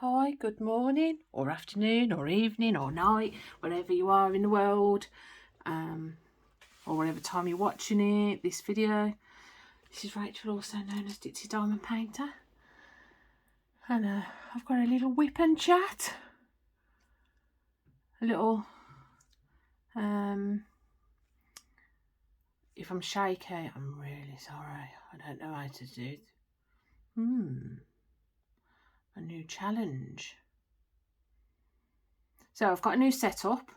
Hi, good morning or afternoon or evening or night, wherever you are in the world, or whatever time you're watching this video. This is Rachel, also known as Ditsy Diamond Painter, and I've got a little whip and chat, a little if I'm shaky, I'm really sorry. I don't know how to do it. A new challenge. So I've got a new setup.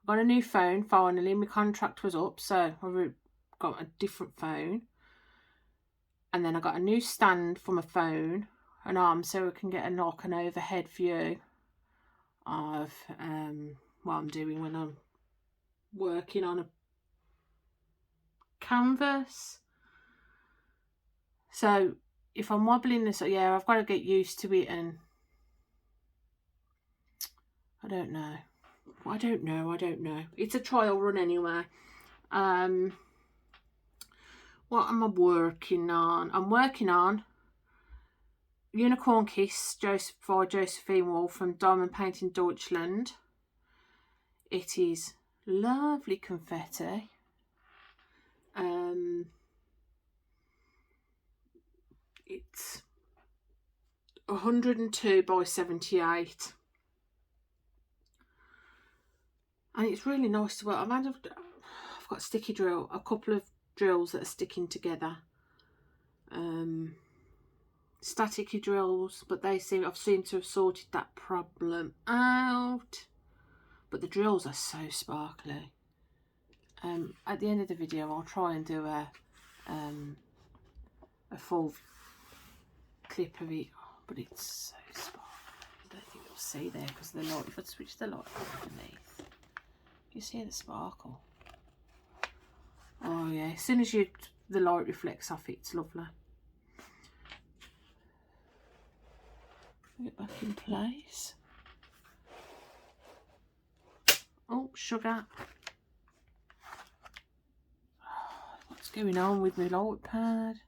I've got a new phone finally. My contract was up, so I've got a different phone. And then I got a new stand for my phone, an arm, so I can get an overhead view of what I'm doing when I'm working on a canvas. So if I'm wobbling this, yeah, I've got to get used to it, and I don't know. It's a trial run anyway. What am I working on? I'm working on Unicorn Kiss by Josephine Waffle from Diamond Painting Deutschland. It is lovely confetti. It's 102 by 78. And it's really nice to work. I've got sticky drill, a couple of drills that are sticking together. Staticky drills, but I've seemed to have sorted that problem out. But the drills are so sparkly. At the end of the video, I'll try and do a full clip of it, but it's so sparkly. I don't think you'll see there because of the light. If I switch the light underneath, you see the sparkle. Oh yeah, as soon as the light reflects off it, it's lovely. Get back in place. Oh, sugar. What's going on with my light pad?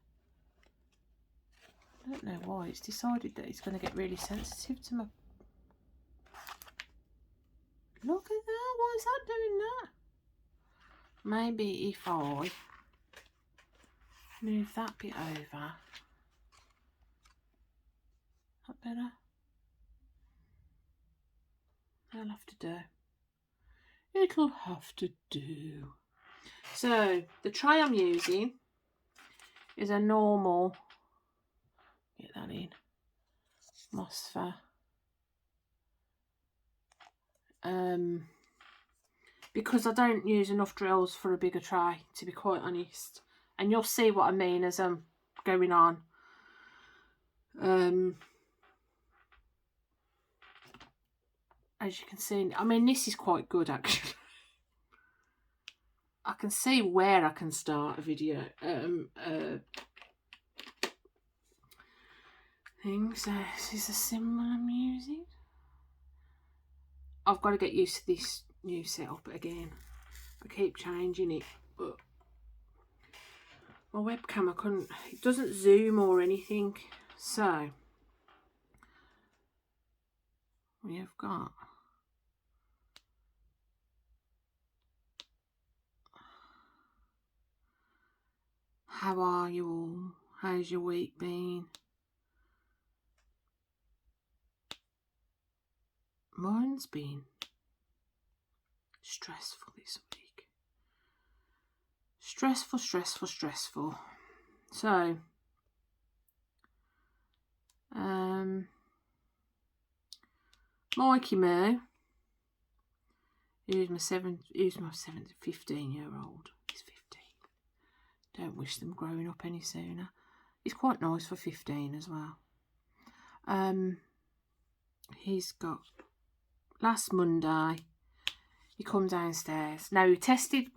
I don't know why. It's decided that it's going to get really sensitive to my... Look at that. Why is that doing that? Maybe if I move that bit over. That better? It'll have to do. It'll have to do. So the tray I'm using is a normal, get that in, Mosfa. Because I don't use enough drills for a bigger tray, to be quite honest. And you'll see what I mean as I'm going on. As you can see, I mean, this is quite good actually. I can see where I can start a video thing. So this is a symbol I'm using. I've got to get used to this new setup again. I keep changing it, but my webcam, it doesn't zoom or anything. So we have got how are you all? How's your week been? Mine's been stressful this week. Stressful. So, Mikey Moo, who's my 15-year-old. He's 15. Don't wish them growing up any sooner. He's quite nice for 15 as well. He's got, last Monday, he come downstairs. Now we tested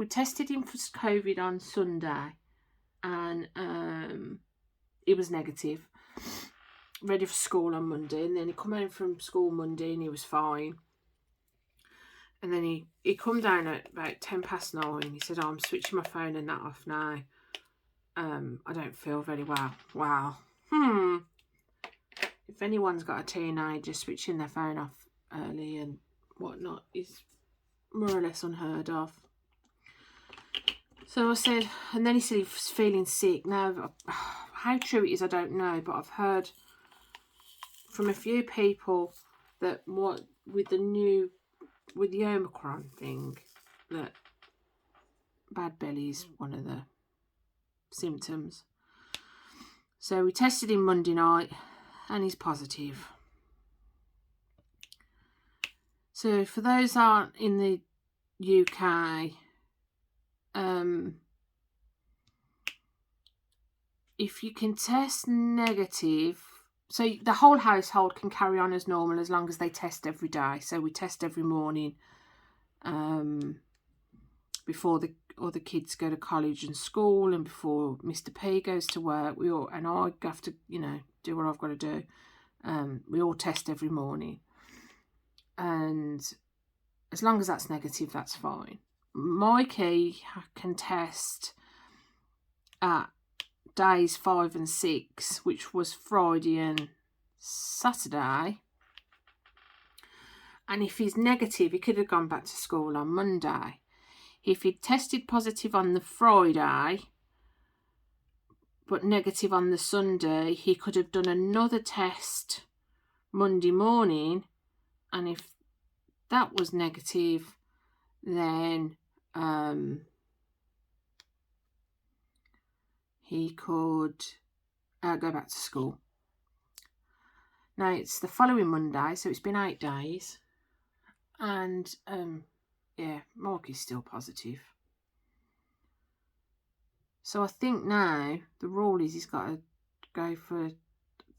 him for COVID on Sunday, and he was negative. Ready for school on Monday, and then he come home from school Monday and he was fine. And then he come down at about 9:10. He said, "Oh, I'm switching my phone and that off now. I don't feel very well." Wow. It if anyone's got a teenager, switching their phone off early and whatnot is more or less unheard of. So I said, and then he said he was feeling sick. Now, how true it is, I don't know, but I've heard from a few people that what with the Omicron thing, that bad belly is one of the symptoms. So we tested him Monday night and he's positive. So for those that aren't in the UK, if you can test negative, so the whole household can carry on as normal as long as they test every day. So we test every morning before the other kids go to college and school, and before Mr. P goes to work. And I have to, do what I've got to do. We all test every morning, and as long as that's negative, that's fine. Mikey can test at days 5 and 6, which was Friday and Saturday, and if he's negative, he could have gone back to school on Monday. If he'd tested positive on the Friday but negative on the Sunday, he could have done another test Monday morning, and if that was negative, then he could go back to school. Now it's the following Monday, so it's been 8 days, and yeah, Mark is still positive. So I think now the rule is he's got to go for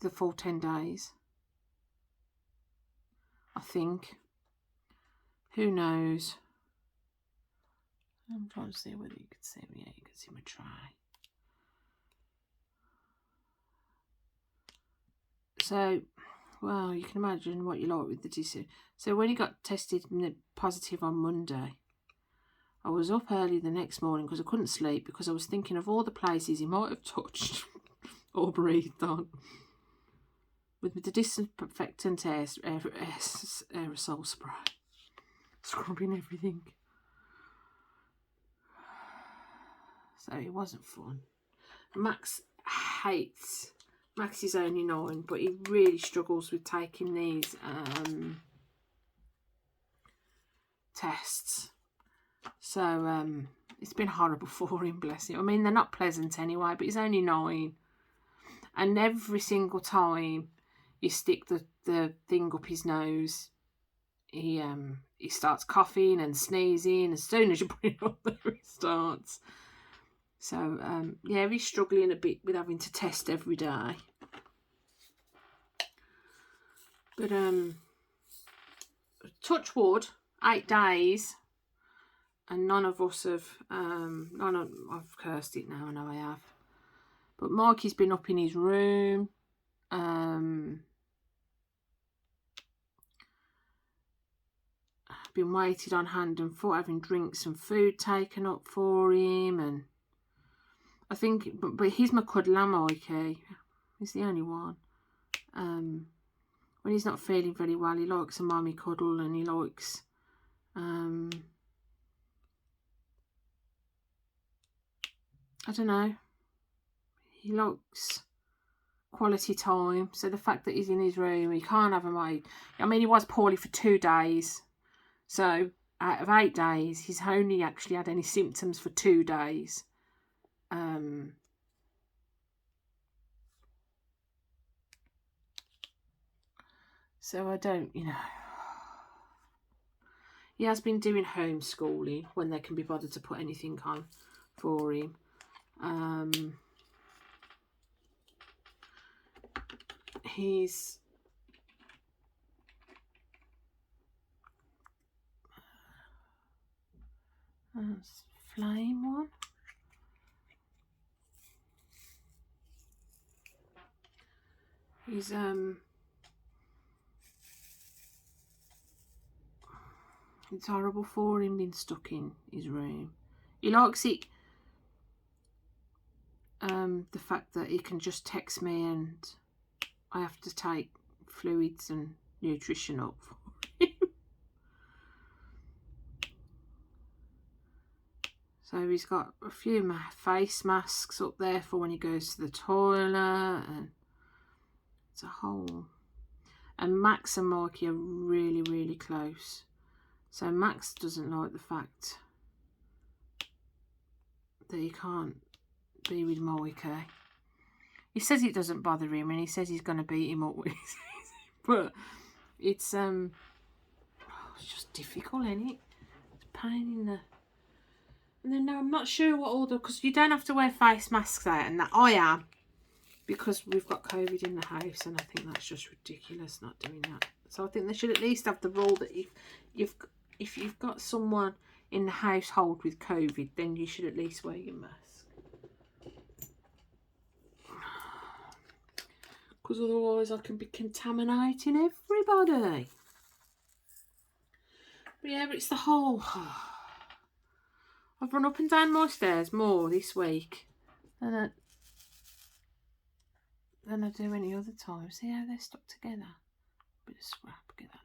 the full 10 days. I think. Who knows? I'm trying to see whether you can see me. Yeah, you can see my try. So, well, you can imagine what you like with the Ditsy. So when he got tested positive on Monday, I was up early the next morning because I couldn't sleep, because I was thinking of all the places he might have touched or breathed on with the disinfectant aerosol spray, scrubbing everything. So it wasn't fun. Max is only 9, but he really struggles with taking these tests. So it's been horrible for him, bless him. I mean, they're not pleasant anyway, but he's only 9. And every single time you stick the thing up his nose, he starts coughing and sneezing. As soon as you put it up there, he starts. So, yeah, he's struggling a bit with having to test every day. But, touch wood, 8 days, and none of us have, I've cursed it now, I know I have. But Mikey's been up in his room, been waited on hand and foot, having drinks and food taken up for him, and I think, but he's my cuddler, Mikey. He's the only one. When he's not feeling very well, he likes a mummy cuddle, and he likes, I don't know, he likes quality time. So the fact that he's in his room, he can't have a mate. I mean, he was poorly for 2 days. So out of 8 days, he's only actually had any symptoms for 2 days. So I don't, he has been doing homeschooling when they can be bothered to put anything on for him. He's flame one. He's it's horrible for him being stuck in his room. He likes it, the fact that he can just text me and I have to take fluids and nutrition up for him. So he's got a few face masks up there for when he goes to the toilet, and it's a whole. And Max and Mikey are really, really close. So Max doesn't like the fact that he can't be with Mikey. He says it doesn't bother him, and he says he's going to beat him up with it. But it's just difficult, isn't it? It's a pain in the. And then now I'm not sure what order, because you don't have to wear face masks out, and that I am, because we've got COVID in the house, and I think that's just ridiculous not doing that. So I think they should at least have the rule that if you've got someone in the household with COVID, then you should at least wear your mask. Because otherwise I can be contaminating everybody. But yeah, it's the whole. I've run up and down my stairs more this week than I do any other time. See how they're stuck together? Bit of scrap, get that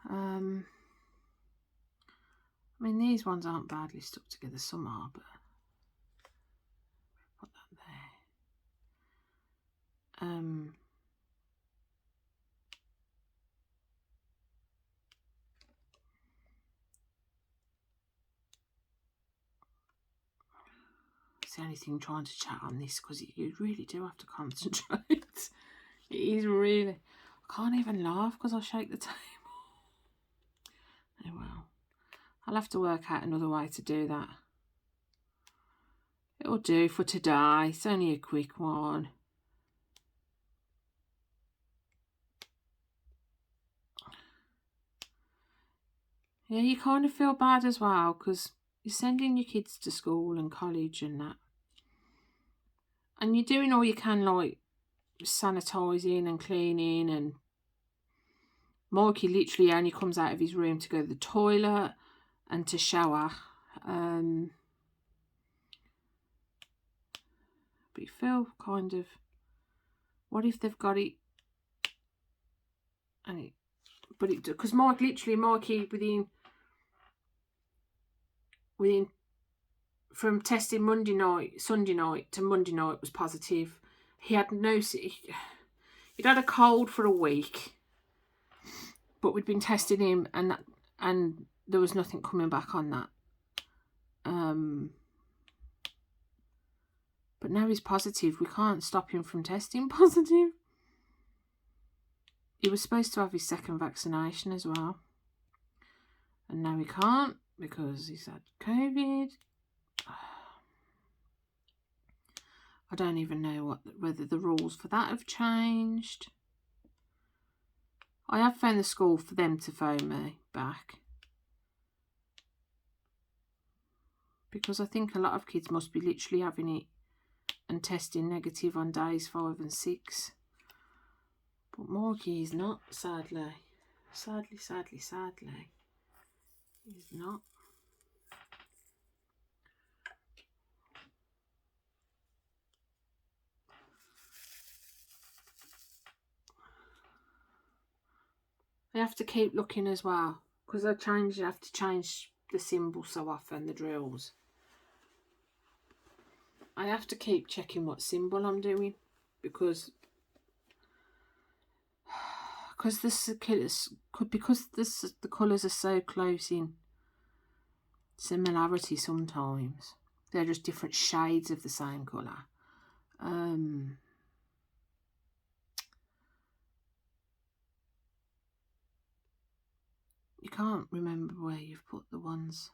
out. I mean, these ones aren't badly stuck together. Some are, but put that there. It's the only thing trying to chat on this, because you really do have to concentrate. It is really. I can't even laugh because I shake the table. Oh well. I'll have to work out another way to do that. It'll do for today. It's only a quick one. Yeah, you kind of feel bad as well, because you're sending your kids to school and college and that. And you're doing all you can, like sanitising and cleaning, and Mikey literally only comes out of his room to go to the toilet and to shower. But you feel kind of, what if they've got it, and it, but it, because Mikey within from testing Sunday night to Monday night was positive. He had he'd had a cold for a week, but we'd been testing him, and there was nothing coming back on that. But now he's positive. We can't stop him from testing positive. He was supposed to have his second vaccination as well, and now he can't because he's had COVID. I don't even know whether the rules for that have changed. I have phoned the school for them to phone me back, because I think a lot of kids must be literally having it and testing negative on days 5 and 6. But Morgie is not, sadly. Sadly. He's not. I have to keep looking as well, because I have to change the symbol so often, the drills. I have to keep checking what symbol I'm doing, because the colours are so close in similarity sometimes. They're just different shades of the same colour. You can't remember where you've put the ones.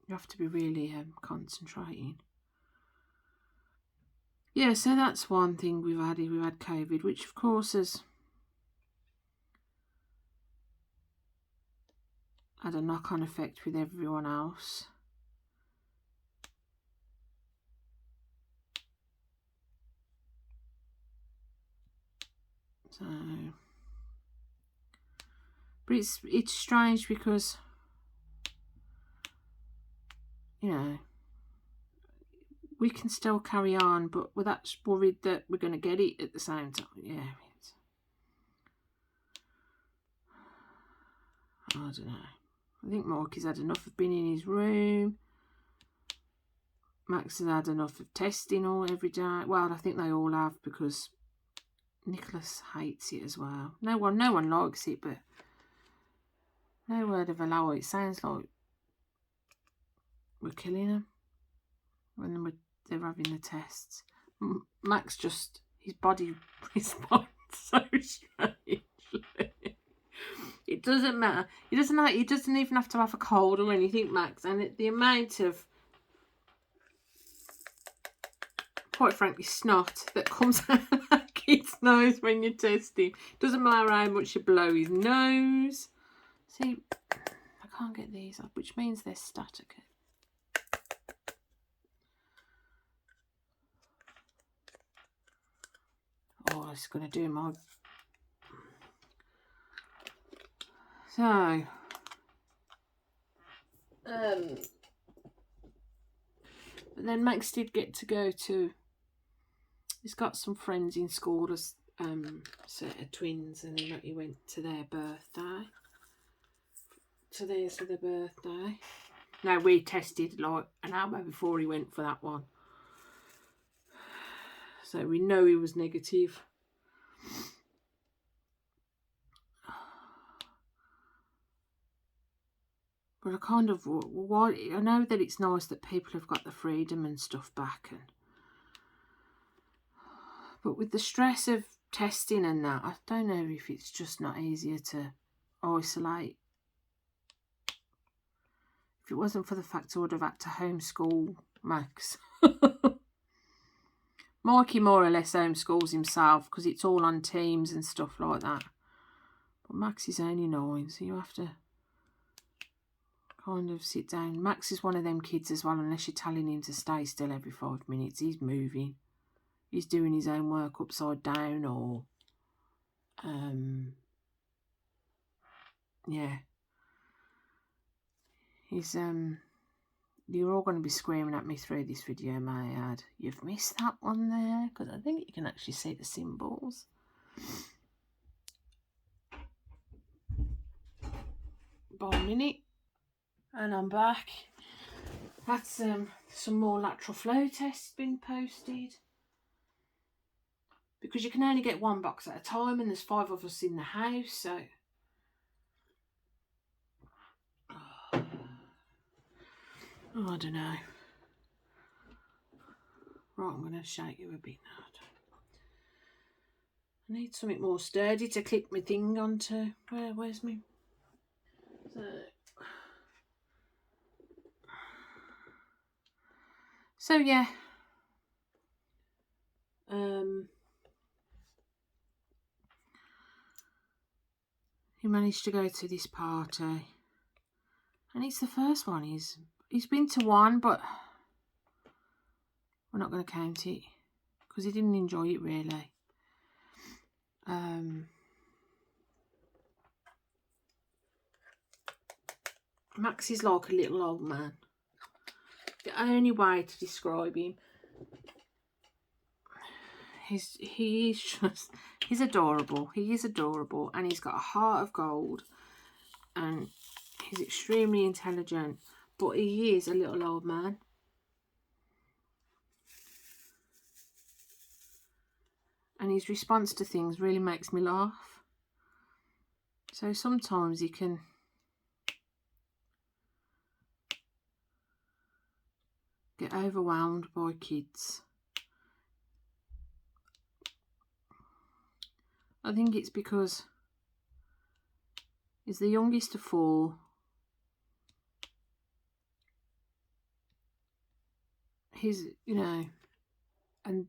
You have to be really concentrating. Yeah, so that's one thing we've had COVID, which of course has had a knock-on effect with everyone else. So, but it's strange because, you know, we can still carry on, but we're that worried that we're going to get it at the same time. Yeah. I don't know. I think Marky's had enough of being in his room. Max has had enough of testing all every day. Well, I think they all have, because Nicholas hates it as well. No one likes it, but no word of a lie. It sounds like we're killing them when they're having the tests. Max just, his body responds so strangely. It doesn't matter. He doesn't even have to have a cold or anything, Max. And the amount of, quite frankly, snot that comes out of that kid's nose when you test him. Doesn't matter how much you blow his nose. See, I can't get these up, which means they're static. Oh, it's going to do my... So, but then Max did get to go to, he's got some friends in school as set of twins, and he went to their birthday. To theirs for their birthday. Now, we tested like an hour before he went for that one. So we know he was negative. But I kind of, I know that it's nice that people have got the freedom and stuff back, but with the stress of testing and that, I don't know if it's just not easier to isolate. If it wasn't for the fact I would have had to homeschool Max. Mikey more or less homeschools himself because it's all on Teams and stuff like that. But Max is only 9, so you have to kind of sit down. Max is one of them kids as well, unless you're telling him to stay still every 5 minutes. He's moving. He's doing his own work upside down, or yeah. He's you're all going to be screaming at me through this video, may I add. You've missed that one there, because I think you can actually see the symbols. By a minute. And I'm back. That's some more lateral flow tests been posted. Because you can only get one box at a time, and there's 5 of us in the house, so... Oh, I don't know. Right, I'm going to shake you a bit now. I need something more sturdy to click my thing onto. Where's me? So yeah. He managed to go to this party. And it's the first one. He's been to one, but we're not going to count it because he didn't enjoy it really. Max is like a little old man. The only way to describe him, he's adorable. He is adorable, and he's got a heart of gold, and he's extremely intelligent, but he is a little old man. And his response to things really makes me laugh. So sometimes he can get overwhelmed by kids. I think it's because he's the youngest of 4. He's, you know, and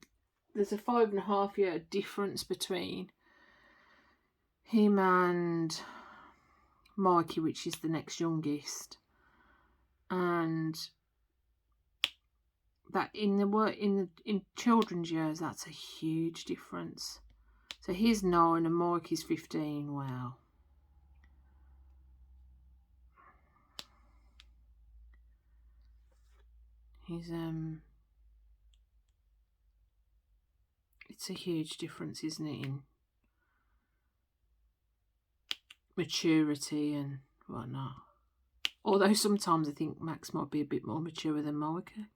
there's a 5.5-year difference between him and Mikey, which is the next youngest, and that in children's years, that's a huge difference. So he's 9 and Mikey's 15. Wow. He's It's a huge difference, isn't it, in maturity and whatnot. Although sometimes I think Max might be a bit more mature than Monica.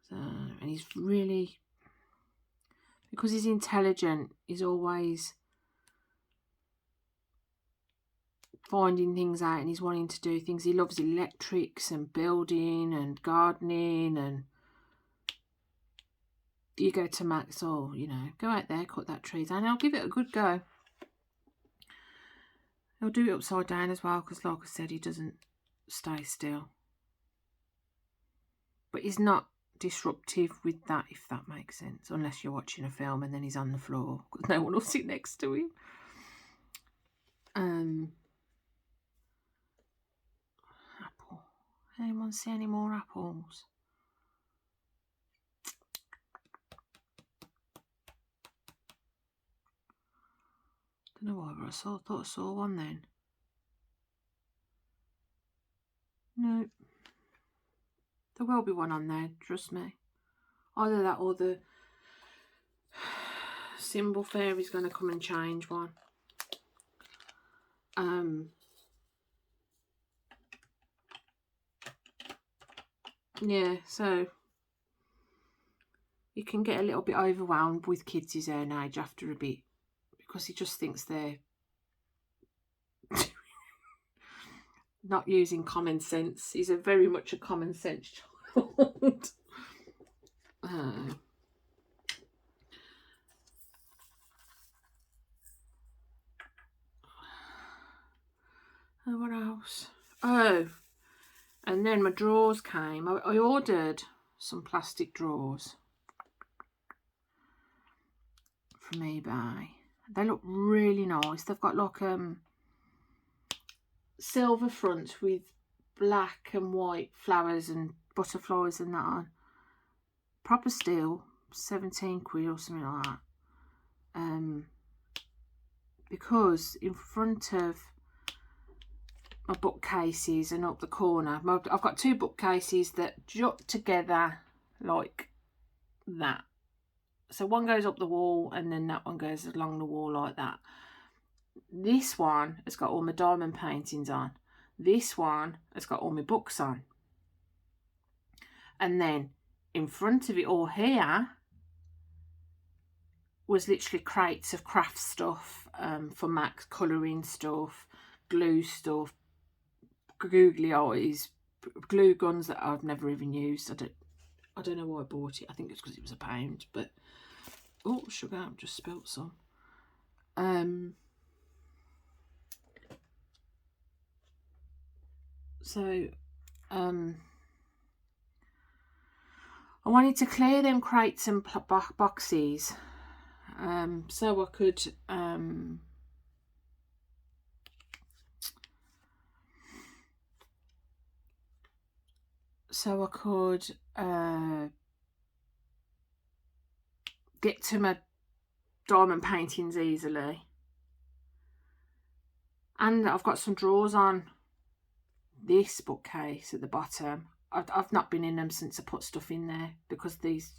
So, and he's really, because he's intelligent, he's always finding things out and he's wanting to do things. He loves electrics and building and gardening, and you go to Max, oh, you know, go out there, cut that tree down. I'll give it a good go. He'll do it upside down as well, because like I said, he doesn't stay still. But he's not disruptive with that, if that makes sense, unless you're watching a film and then he's on the floor because no one will sit next to him. Apple. Anyone see any more apples? Don't know why, but I thought I saw one then. No. There will be one on there, trust me. Either that or the symbol fairy's going to come and change one. Yeah, so you can get a little bit overwhelmed with kids his own age after a bit, because he just thinks they're not using common sense. He's very much a common sense child. And what else? Oh, and then my drawers came. I ordered some plastic drawers from eBay. They look really nice. They've got like silver front with black and white flowers and butterflies and that on. Proper steel, 17 quid or something like that. Because in front of my bookcases and up the corner, I've got two bookcases that jut together like that. So one goes up the wall and then that one goes along the wall like that. This one has got all my diamond paintings on. This one has got all my books on. And then in front of it all here was literally crates of craft stuff for Max, colouring stuff, glue stuff, googly eyes, glue guns that I've never even used. I don't know why I bought it. I think it's because it was £1, but oh, sugar, I've just spilt some. So I wanted to clear them crates and boxes so I could get to my diamond paintings easily. And I've got some drawers on this bookcase at the bottom. I've not been in them since I put stuff in there because these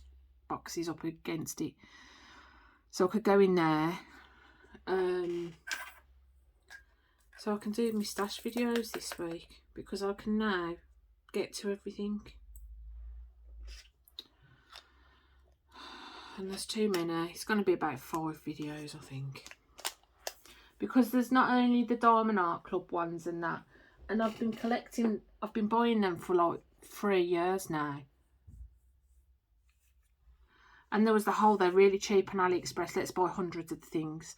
boxes up against it. So I could go in there. So I can do my stash videos this week because I can now get to everything. And there's too many. It's going to be about 5 videos, I think. Because there's not only the Diamond Art Club ones and that. And I've been buying them for like 3 years now. And there was the whole, they're really cheap on AliExpress, let's buy hundreds of things.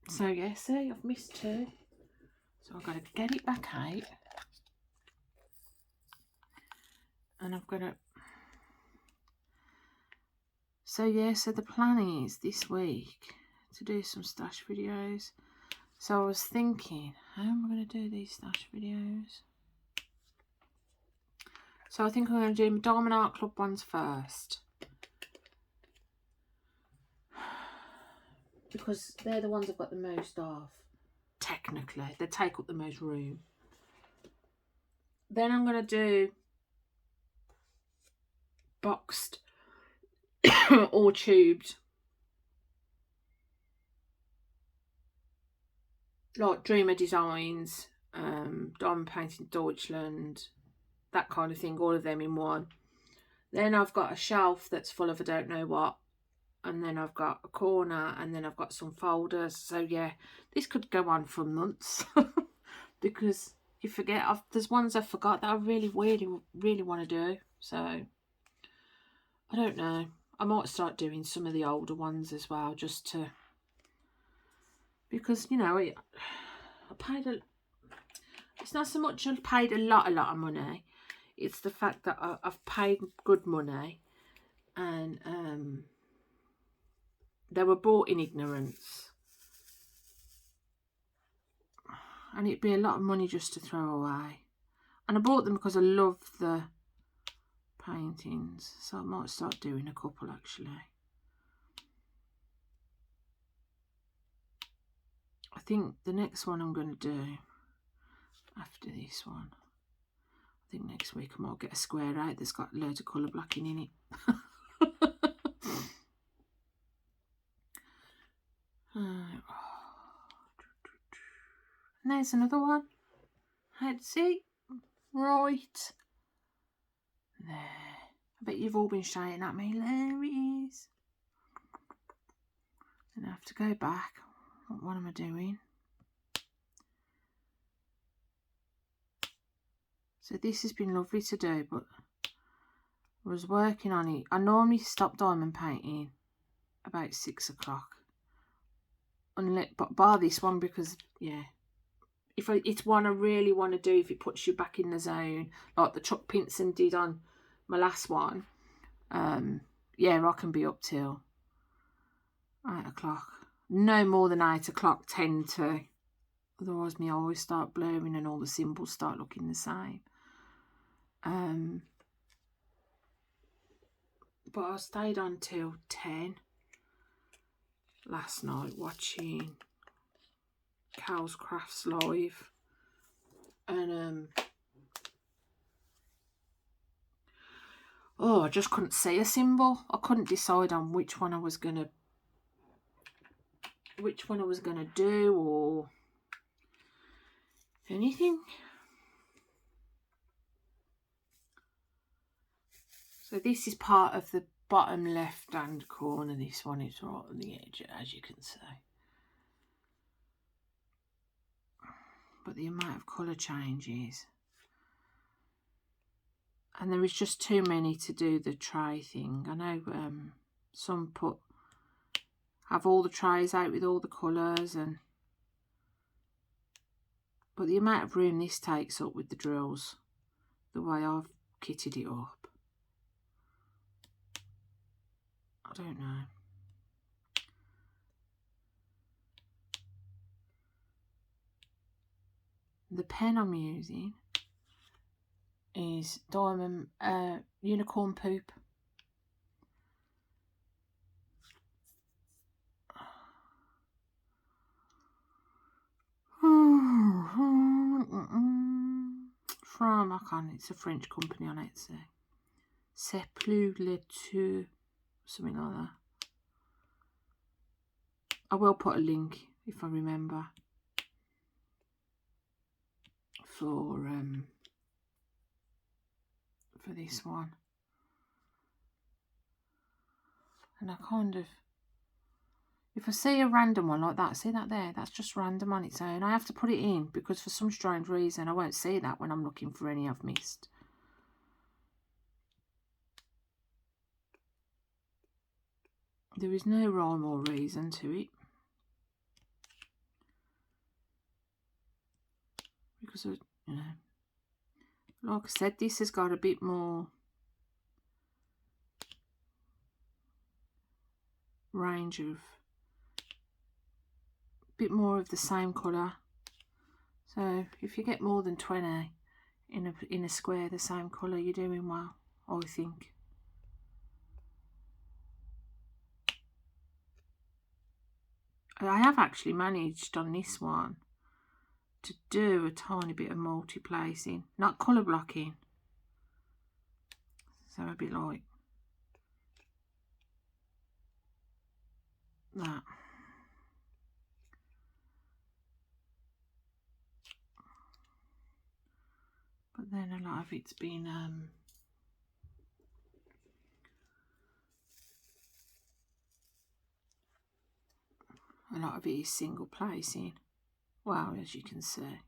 So yeah, see, I've missed 2. So I've got to get it back out. And I've got to... So yeah, so the plan is this week to do some stash videos. So I was thinking, how am I going to do these stash videos? So I think I'm going to do my Diamond Art Club ones first. Because they're the ones I've got the most of. Technically, they take up the most room. Then I'm going to do boxed or tubed. Like Dreamer Designs, Diamond Painting Deutschland, that kind of thing, all of them in one. Then I've got a shelf that's full of I don't know what, and then I've got a corner, and then I've got some folders. So yeah, this could go on for months because you forget. There's ones I forgot that I really want to do. So I don't know. I might start doing some of the older ones as well, just to, because you know I paid it's not so much I paid a lot of money. It's the fact that I've paid good money, and they were bought in ignorance, and it'd be a lot of money just to throw away. And I bought them because I love the paintings, so I might start doing a couple actually. I think the next one I'm going to do after this one, I think next week I might get a square out that's got loads of colour blocking in it. And there's another one. Let's see. Right. There. I bet you've all been shouting at me. There it is. Then I have to go back. What am I doing? So this has been lovely to do, but I was working on it. I normally stop diamond painting about 6 o'clock. But bar this one, because yeah, it's one I really want to do if it puts you back in the zone, like the Chuck Pinson did on my last one. Yeah, I can be up till 8 o'clock. No more than 8 o'clock, 10 to. Otherwise my eyes start blurring and all the symbols start looking the same. But I stayed on till 10 last night watching Cal's Crafts live, and I just couldn't see a symbol. I couldn't decide on which one I was gonna do or anything. So this is part of the bottom left hand corner. This one is right on the edge, as you can see. But the amount of colour changes. And there is just too many to do the tray thing. I know some have all the trays out with all the colours, but the amount of room this takes up with the drills, the way I've kitted it up, I don't know. The pen I'm using is Diamond Unicorn Poop. From, I can't, it's a French company on Etsy. C'est plus laiteux, something like that. I will put a link if I remember for this one. And I kind of, if I see a random one like that, see that there, that's just random on its own. I have to put it in because for some strange reason I won't see that when I'm looking for any I've missed. There is no rhyme or reason to it. Because, you know, like I said, this has got a bit more range of, bit more of the same colour. So if you get more than 20 in a square the same colour, you're doing well, I think. I have actually managed on this one to do a tiny bit of multi-placing, not colour blocking. So a bit like that. But then a lot of it's been a lot of it is single placing. Well, as you can see.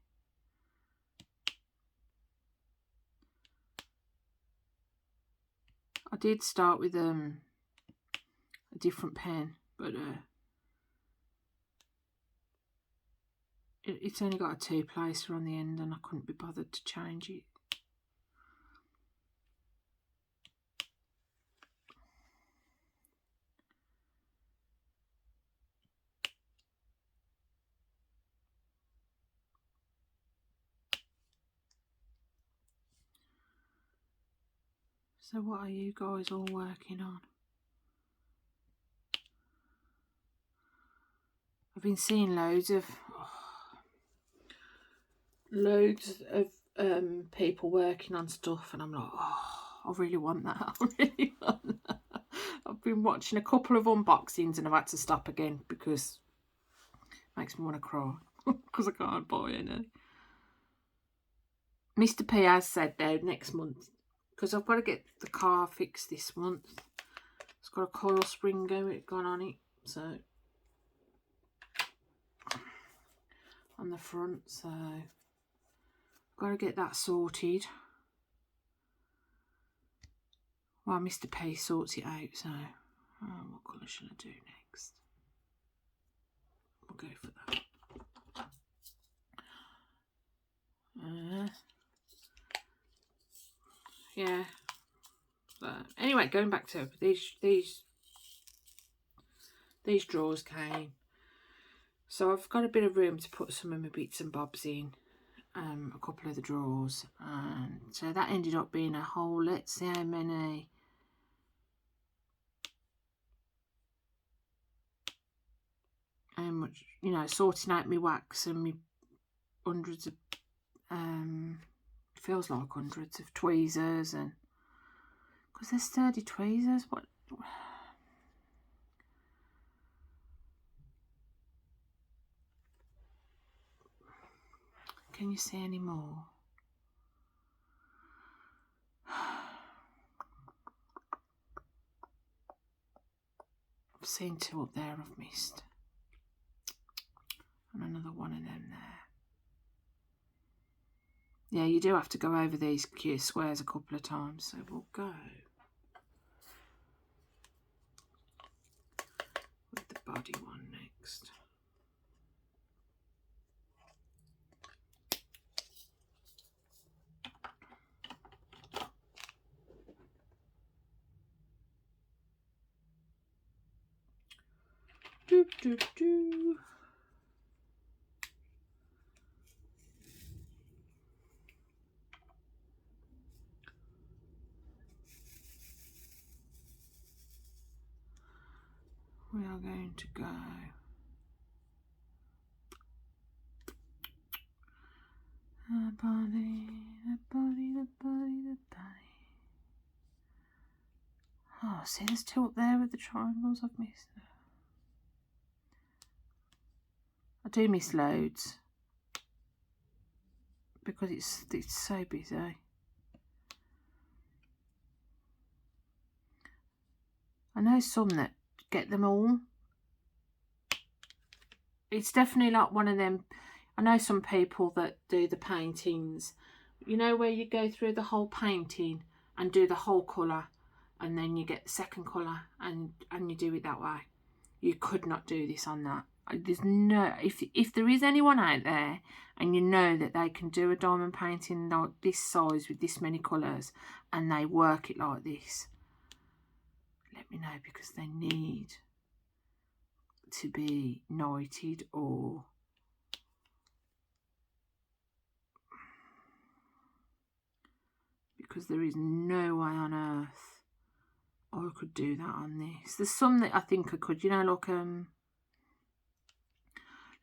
I did start with a different pen, but it's only got a 2-placer on the end, and I couldn't be bothered to change it. So what are you guys all working on? I've been seeing loads of people working on stuff, and I'm like, oh, I really want that. I really want that. I've been watching a couple of unboxings and I've had to stop again because it makes me want to cry because I can't buy any. Mr. P has said though next month, because I've got to get the car fixed this month. It's got a coil spring gone on it, so on the front, so I've got to get that sorted while Mr. P sorts it out. So what colour shall I do next? We'll go for that. Yeah. Anyway, going back to these drawers came. So I've got a bit of room to put some of my bits and bobs in. A couple of the drawers, and so that ended up being a whole, let's see how many, much, you know, sorting out my wax and my hundreds of feels like hundreds of tweezers, and because they're sturdy tweezers. What can you see any more? I've seen 2 up there I've missed, and another one of them there. Yeah, you do have to go over these squares a couple of times, so we'll go with the body one next. Do, do, do. We are going to go the body, the body, the body, the body. Oh, see, there's 2 up there with the triangles I've missed. I do miss loads because it's so busy. I know some that get them all. It's definitely like one of them. I know some people that do the paintings, you know, where you go through the whole painting and do the whole colour, and then you get the second colour and you do it that way. You could not do this on that. There's no, if there is anyone out there and you know that they can do a diamond painting like this size with this many colours and they work it like this, let me know, because they need to be knighted, or because there is no way on earth I could do that on this. There's some that I think I could, you know,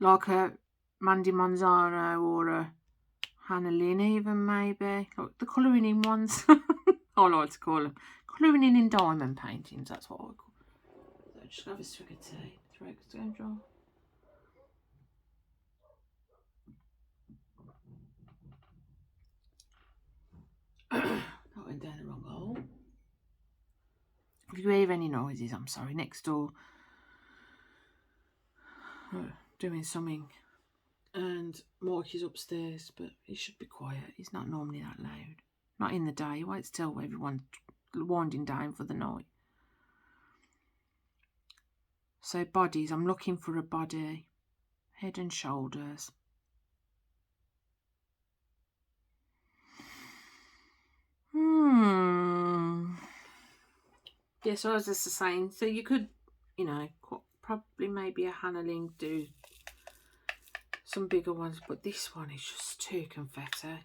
like a Mandy Manzano or a Hannah Lynn even, maybe. Like the colouring in ones. I like to call them. Colouring in diamond paintings, that's what I call them. So just have a swig of tea. throat's going dry. That went down the wrong hole. If you hear any noises, I'm sorry. Next door, doing something, and Mike is upstairs, but he should be quiet. He's not normally that loud. Not in the day. He waits till everyone's winding down for the night. So bodies, I'm looking for a body. Head and shoulders. Yeah, so I was just saying, so you could, you know, probably maybe a Hannaling do some bigger ones, but this one is just too confetti.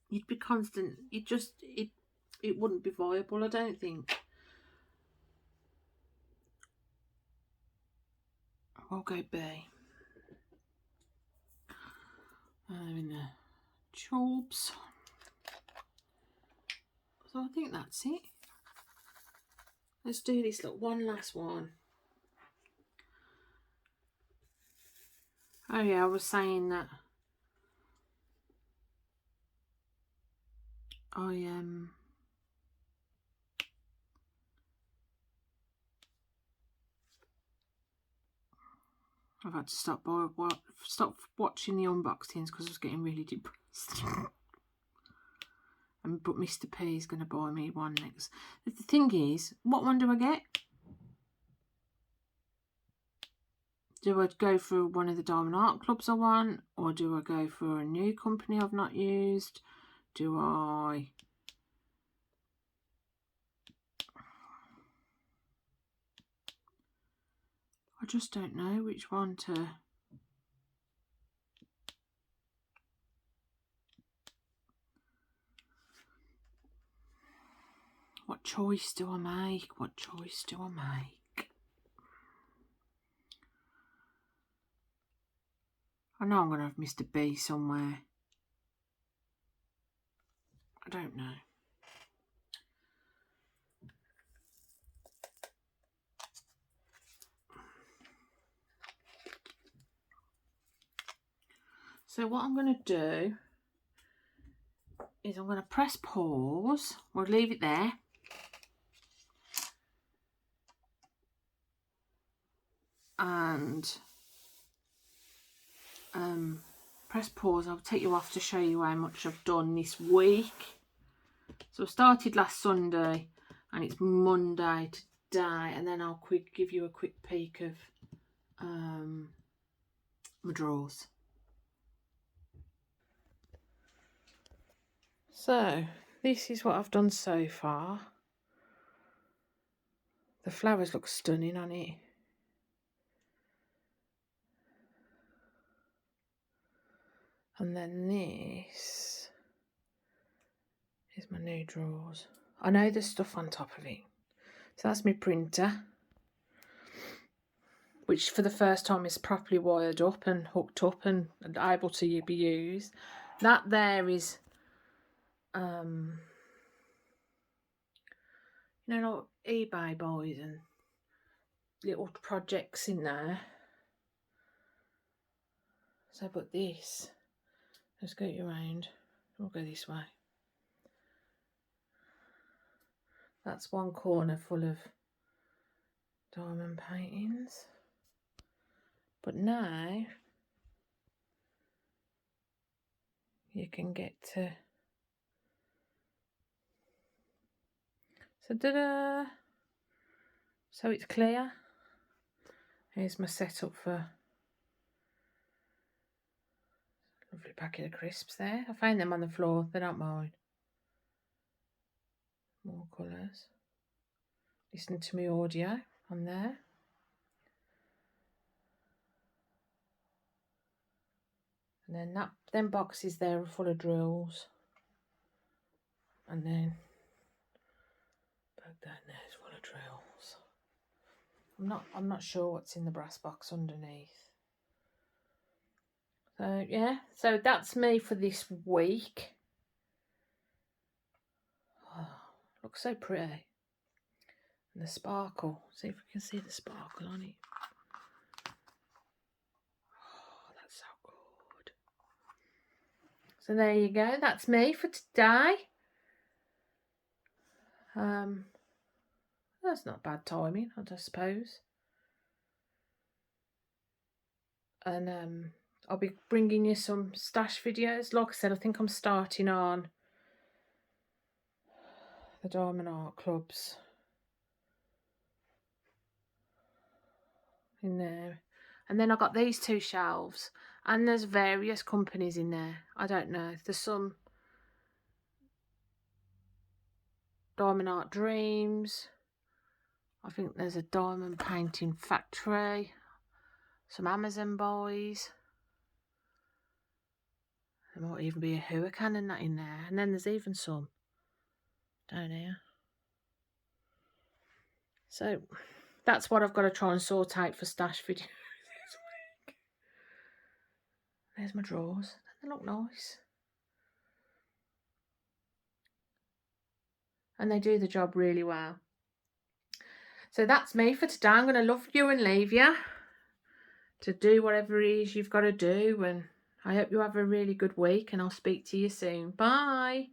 You'd be constant, it wouldn't be viable, I don't think. I'll go B. In the tubes. So I think that's it. Let's do this, look, one last one. Oh yeah, I was saying that I've had to stop watching the unboxings because I was getting really depressed. But Mr. P is going to buy me one next. The thing is, what one do I get? Do I go for one of the Diamond Art Clubs I want? Or do I go for a new company I've not used? Do I... I just don't know which one to... What choice do I make? What choice do I make? I know I'm going to have Mr. B somewhere. I don't know. So what I'm going to do is I'm going to press pause. We'll leave it there. And press pause. I'll take you off to show you how much I've done this week. So I started last Sunday and it's Monday today, and then I'll give you a quick peek of my drawers. So this is what I've done so far. The flowers look stunning on it. And then this is my new drawers. I know there's stuff on top of it. So that's my printer, which for the first time is properly wired up and hooked up and able to be used. That there is, you know, like eBay buys and little projects in there. So, but this, let's go you around. We'll go this way. That's one corner full of diamond paintings. But now you can get to... So, da-da! So it's clear. Here's my setup for... Lovely packet of crisps there. I found them on the floor. They don't mind. More colours. Listen to my audio on there. And then them boxes there are full of drills. And then back down there is full of drills. I'm not sure what's in the brass box underneath. So yeah, so that's me for this week. Oh, looks so pretty. And the sparkle. See if we can see the sparkle on it. Oh, that's so good. So there you go. That's me for today. That's not bad timing, I suppose. And I'll be bringing you some stash videos. Like I said, I think I'm starting on the Diamond Art Clubs in there. And then I got these 2 shelves, and there's various companies in there. I don't know. There's some Diamond Art Dreams. I think there's a Diamond Painting Factory. Some Amazon boys. There might even be a Hurricane and that in there. And then there's even some down here. So that's what I've got to try and sort out for stash videos this week. There's my drawers. They look nice. And they do the job really well. So that's me for today. I'm going to love you and leave you to do whatever it is you've got to do. And I hope you have a really good week, and I'll speak to you soon. Bye.